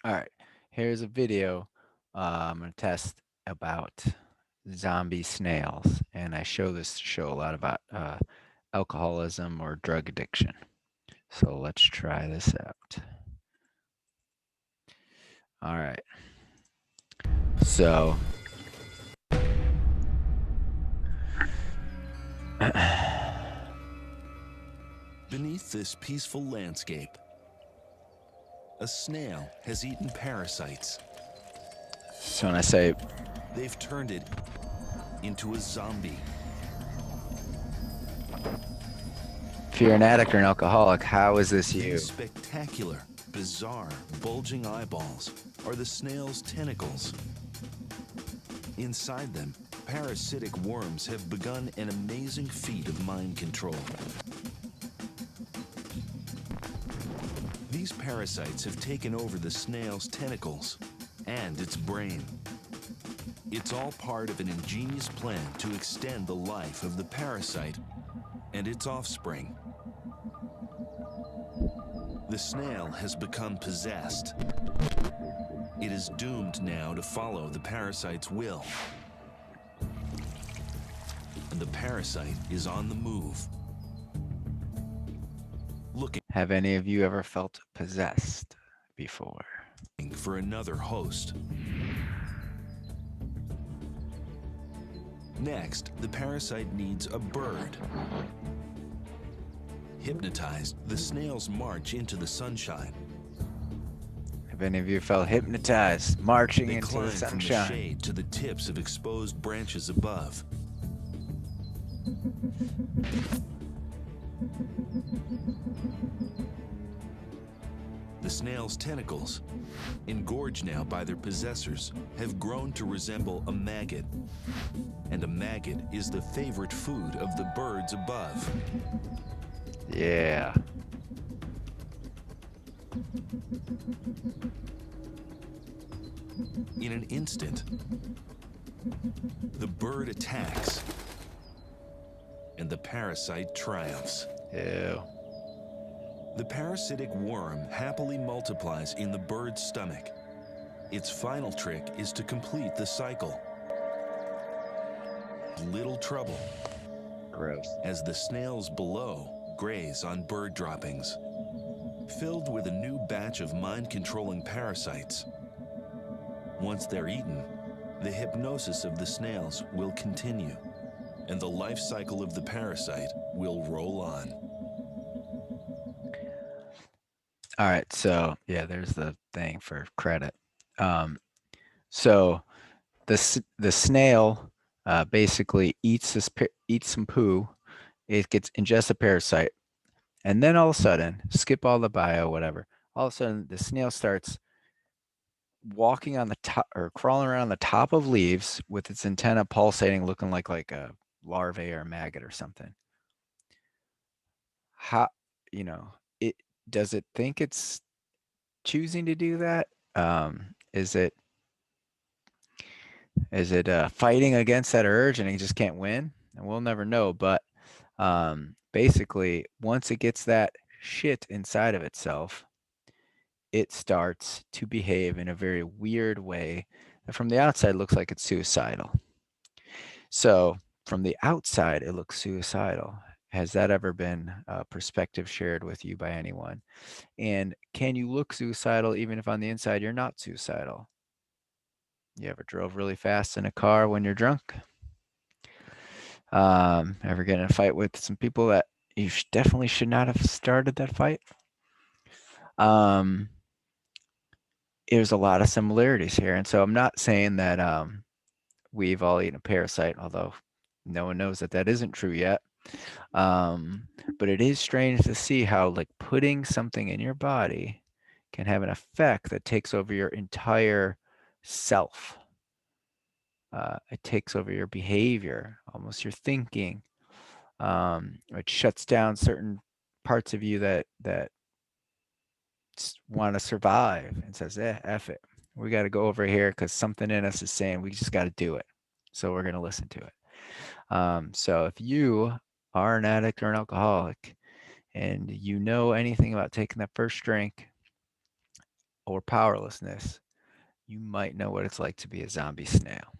All right, here's a video I'm going to test about zombie snails. And I show this to show a lot about alcoholism or drug addiction. So let's try this out. All right. So Beneath this peaceful landscape, a snail has eaten parasites. so when I say They've turned it into a zombie. if you're an addict or an alcoholic, how is this These you? spectacular, bizarre, bulging eyeballs are the snail's tentacles. Inside them, parasitic worms have begun an amazing feat of mind control. These parasites have taken over the snail's tentacles and its brain. It's all part of an ingenious plan to extend the life of the parasite and its offspring. The snail has become possessed. It is doomed now to follow the parasite's will. And the parasite is on the move, looking Have any of you ever felt possessed before? for another host. Next, the parasite needs a bird. Hypnotized, the snails march into the sunshine. Have any of you felt hypnotized marching They into climb the from the sunshine? shade to the tips of exposed branches above. The snail's tentacles, engorged now by their possessors, have grown to resemble a maggot. And a maggot is the favorite food of the birds above. Yeah. In an instant, the bird attacks, and the parasite triumphs. Ew. The parasitic worm happily multiplies in the bird's stomach. Its final trick is to complete the cycle. Little trouble, Gross. as the snails below graze on bird droppings. Filled with a new batch of mind-controlling parasites. Once they're eaten, the hypnosis of the snails will continue, and the life cycle of the parasite will roll on. All right, so yeah, there's the thing for credit. Um, so the snail basically eats eats some poo. It gets ingests a parasite, and then all of a sudden, skip all the bio, whatever. All of a sudden, the snail starts walking on the top or crawling around the top of leaves with its antenna pulsating, looking like a larvae or a maggot or something. How you know it? Does it think it's choosing to do that? Is it fighting against that urge and he just can't win? And we'll never know. But basically, once it gets that shit inside of itself, it starts to behave in a very weird way that from the outside looks like it's suicidal. So from the outside, it looks suicidal. Has that ever been a perspective shared with you by anyone? And can you look suicidal even if on the inside you're not suicidal? You ever drove really fast in a car when you're drunk? Ever get in a fight with some people that you definitely should not have started that fight? Um, there's a lot of similarities here. And so I'm not saying that we've all eaten a parasite, although no one knows that that isn't true yet. Um, but it is strange to see how like putting something in your body can have an effect that takes over your entire self. It takes over your behavior, almost your thinking. It shuts down certain parts of you that want to survive and says, F it. We got to go over here because something in us is saying we just got to do it. So we're going to listen to it. So if you are an addict or an alcoholic and you know anything about taking that first drink, or powerlessness, you might know what it's like to be a zombie snail.